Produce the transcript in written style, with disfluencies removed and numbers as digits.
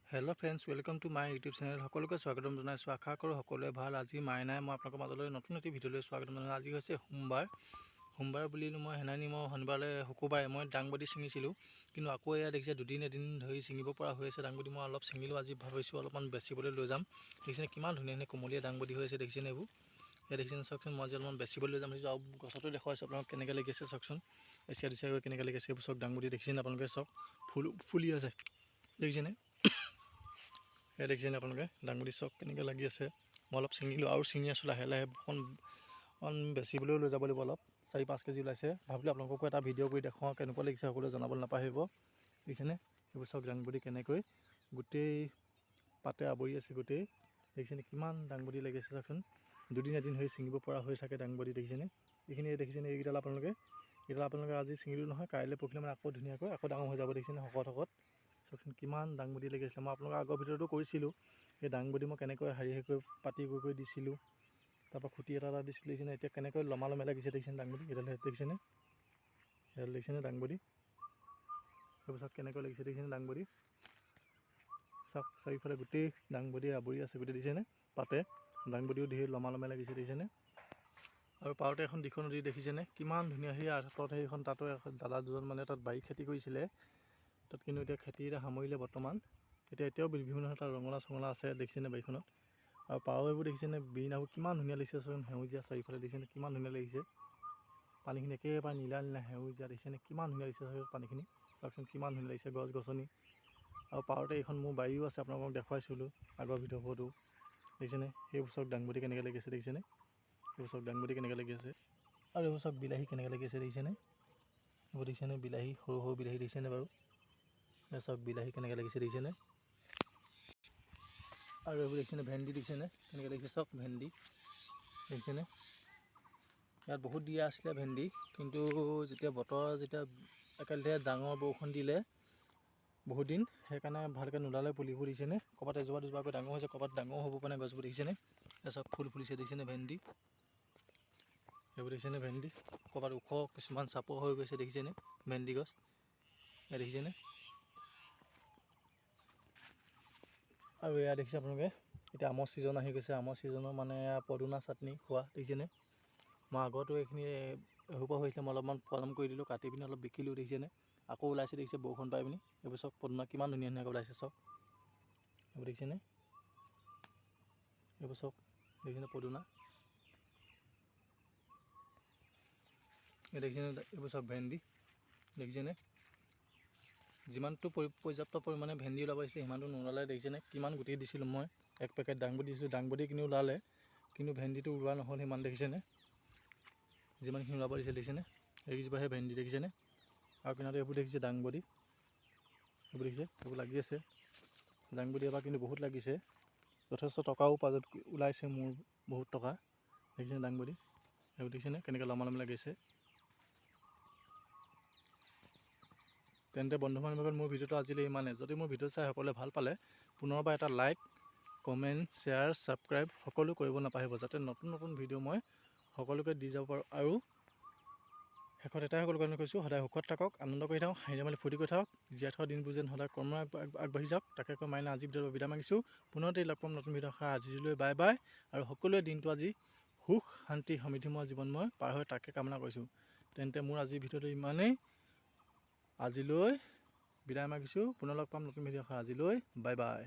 Hello' friends, welcome to my YouTube channel. সকলোকে স্বাগতম জনাইছোঁ। আশা কৰোঁ সকলোৱে ভাল। আজি মাইনাই মই আপোনালোকৰ মাজলৈ নতুন এটি ভিডিঅ'লৈ স্বাগতম জনাইছোঁ। আজি হৈছে সোমবাৰ বুলিলোঁ মই সেনানি মই শুকুৰবাৰে মই দাংবডি ছিঙিছিলোঁ, কিন্তু আকৌ এয়া দেখিছে এদিন ধৰি ছিঙিব পৰা হৈ আছে দাংবডি। মই অলপ ছিঙিলোঁ, আজি ভাবিছোঁ অলপমান বেচিবলৈ লৈ যাম। দেখিছেনে কিমান ধুনীয়া কোমলীয়া দাংবডি হৈ আছে, দেখিছেনে এইবোৰ? এয়া দেখিছেনে চাওকচোন, মই আজি অলপমান বেচিবলৈ লৈ যাম ভাবিছোঁ। আৰু গছতো দেখুৱাইছোঁ আপোনালোক কেনেকৈ লাগি আছে চাওকচোন। এচিয়া দিচিয়া গৈ কেনেকৈ লাগি আছে এইবোৰ চাওক। দাংবডি দেখিছেনে আপোনালোকে? চাওক ফুলি আছে, দেখিছেনে? এয়া দেখিছেনে আপোনালোকে দাংবডি চাওক কেনেকৈ লাগি আছে। মই অলপ ছিঙিলোঁ আৰু ছিঙি আছোঁ লাহে লাহে। অকণ বেচিবলৈও লৈ যাব লাগিব। অলপ 4-5 কেজি ওলাইছে। ভাবিলোঁ আপোনালোককো এটা ভিডিঅ' কৰি দেখুৱাওঁ, কেনেকুৱা লাগিছে সকলোৱে জনাবলৈ নাপাহৰিব। দেখিছেনে এইবোৰ চাওক দাংবডি কেনেকৈ গোটেই পাতে আৱৰি আছে গোটেই। দেখিছেনে কিমান দাংবডি লাগিছে চাওকচোন। এদিন ধৰি ছিঙিব পৰা হৈ থাকে দাংবডি। দেখিছেনে এইখিনি? দেখিছেনে এইকেইডাল আপোনালোকে আজি ছিঙিলোঁ নহয়, কাইলৈ পৰহিলৈ মানে আকৌ ধুনীয়াকৈ আকৌ ডাঙৰ হৈ যাব। দেখিছেনে শকত চাওকচোন কিমান দাংবডি লাগিছিলে। মই আপোনালোকৰ আগৰ ভিডিঅ'টো কৰিছিলোঁ, এই দাংবডি মই কেনেকৈ পাতি কৰি দিছিলোঁ, তাৰপৰা খুঁটি এটা দিছিলোঁ। দেখিছেনে এতিয়া কেনেকৈ লমালমে লাগিছে। দেখিছেনে দাংবডি এডাল? দেখিছেনে দাংবডি এইবোৰ চাওক কেনেকৈ লাগিছে। দেখিছেনে দাংবডি চাওক, চাৰিওফালে গোটেই দাংবডি আৱৰি আছে গোটেই। দেখিছেনে পাতে দাংবডিও ধেৰ লমালমে লাগিছে। দেখিছেনে? আৰু পাৰতে এখন দিখৌ নদী দেখিছেনে কিমান ধুনীয়া। সেই আঁতৰত সেইখন তাতো দাদা দুজন মানে তাত বাৰী খেতি কৰিছিলে, তাত কিন্তু এতিয়া খেতি সামৰিলে বৰ্তমান। এতিয়াও বিভিন্ন ধৰণৰ তাত ৰঙালাও আছে। দেখিছেনে বাৰীখনত? আৰু পাৰ এইবোৰ দেখিছেনে বিৰিণাবোৰ কিমান ধুনীয়া লাগিছে চোন, সেউজীয়া চাৰিওফালে। দেখিছেনে কিমান ধুনীয়া লাগিছে? পানীখিনি একেবাৰে নীলা সেউজীয়া। দেখিছেনে কিমান ধুনীয়া লাগিছে পানীখিনি? চাওকচোন কিমান ধুনীয়া লাগিছে গছ গছনি। আৰু পাৰতে এইখন মোৰ বাৰীও আছে, আপোনালোকক দেখুৱাইছিলোঁ আগৰ ভিডিঅ' ফটো। দেখিছেনে সেইবোৰ চাওক দাংবডি কেনেকৈ লাগি আছে। দেখিছেনে এইবোৰ চাওক দাংবডি কেনেকৈ লাগি আছে। আৰু এইবোৰ চাওক বিলাহী কেনেকৈ লাগি আছে। দেখিছেনে এইবোৰ? দেখিছেনে বিলাহী, সৰু বিলাহী দেখিছেনে বাৰু? এই চাওক বিলাহী কেনেকৈ লাগিছে। দেখিছেনে? আৰু এইবোৰ দেখিছেনে ভেন্দি? দেখিছেনে কেনেকৈ লাগিছে? চাওক ভেন্দি দেখিছেনে? ইয়াত বহুত দিয়া আছিলে ভেন্দি, কিন্তু যেতিয়া একেলগে ডাঙৰ বৰষুণ দিলে বহুত দিন, সেইকাৰণে ভালকৈ নোলালে পুলিবোৰ। দেখিছেনে ক'ৰবাত এজোপা দুজোপাকৈ ডাঙৰ হৈছে, ক'ৰবাত ডাঙৰ হ'ব পৰা নাই গছবোৰ। দেখিছেনে চব ফুল ফুলিছে। দেখিছেনে ভেন্দি সেইবোৰ? দেখিছেনে ভেন্দি ক'ৰবাত ওখ কিছুমান চাপৰ হৈ গৈছে। দেখিছেনে ভেন্দি গছ? দেখিছেনে? আৰু এয়া দেখিছে আপোনালোকে এতিয়া আমৰ ছিজন আহি গৈছে। আমৰ ছিজনৰ মানে পদুনা চাটনি খোৱা। দেখিছেনে? মই আগতো এইখিনি এসোপা হৈছিলে, মই অলপমান পলম কৰি দিলোঁ, কাটি পিনি অলপ বিকিলোঁ। দেখিছেনে আকৌ ওলাইছে। দেখিছে বৰষুণ পাই পিনি এইবোৰ চাওক পদুনা কিমান ধুনীয়াকৈ ওলাইছে। চাওক এইবোৰ দেখিছেনে? এইবোৰ চাওক দেখিছেনে পদুনা? দেখিছেনে? এইবোৰ চাওক ভেন্দি দেখিছেনে? যিমানটো পৰ্যাপ্ত পৰিমাণে ভেন্দি ওলাব লাগিছিলে সিমানটো নোলালে। দেখিছেনে কিমান গুটি দিছিলোঁ মই? 1 পেকেট দাংবডি দিছিলোঁ, দাংবডি কিনি ওলালে, কিন্তু ভেন্দিটো ওলোৱা নহ'ল সিমান। দেখিছেনে যিমানখিনি ওলাব দিছিলে? দেখিছেনে এইকেইজোপাহে ভেন্দি? দেখিছেনে? আৰু কিনাৰতে এইবোৰ দেখিছে দাংবডি, এইবোৰ দেখিছে এইবোৰ লাগি আছে দাংবডি। এবাৰ কিন্তু বহুত লাগিছে, যথেষ্ট টকাও ওলাইছে মোৰ, বহুত টকা। দেখিছেনে দাংবডি এইবোৰ? দেখিছেনে কেনেকৈ লমালম লাগিছে? তেন্তে বন্ধু বান্ধৱীসকল, মোৰ ভিডিঅ'টো আজিলৈ ইমানে। যদি মোৰ ভিডিঅ' চাই সকলোৱে ভাল পালে, পুনৰবাৰ এটা লাইক, কমেণ্ট, শ্বেয়াৰ, ছাবস্ক্ৰাইব সকলো কৰিব নাপাহৰিব, যাতে নতুন ভিডিঅ' মই সকলোকে দি যাব পাৰোঁ। আৰু শেষত এটাই সকলোকে কৈছোঁ, সদায় সুখত থাকক, আনন্দ কৰি থাকক, হাঁহি ধেমালি ফূৰ্তি কৰি থাকক। জীয়াই থকা দিনবোৰ যেন সদায় কৰ্ম আগবাঢ়ি যাওক, তাকে কৈ মাইনা আজি ভিডিঅ'ৰ বিদায় মাগিছোঁ। পুনৰতে লগ পাম নতুন ভিডিঅ' আজিলৈ বাই বাই। আৰু সকলোৱে দিনটো আজি সুখ শান্তি সমৃদ্ধিময় জীৱনময় পাৰ হয় তাকে কামনা কৰিছোঁ। তেন্তে মোৰ আজিৰ ভিডিঅ'টো ইমানেই। আজিলৈ বিদায় মাগিছোঁ। পুনৰ লগ পাম নতুন ভিডিঅ'। আজিলৈ বাই বাই।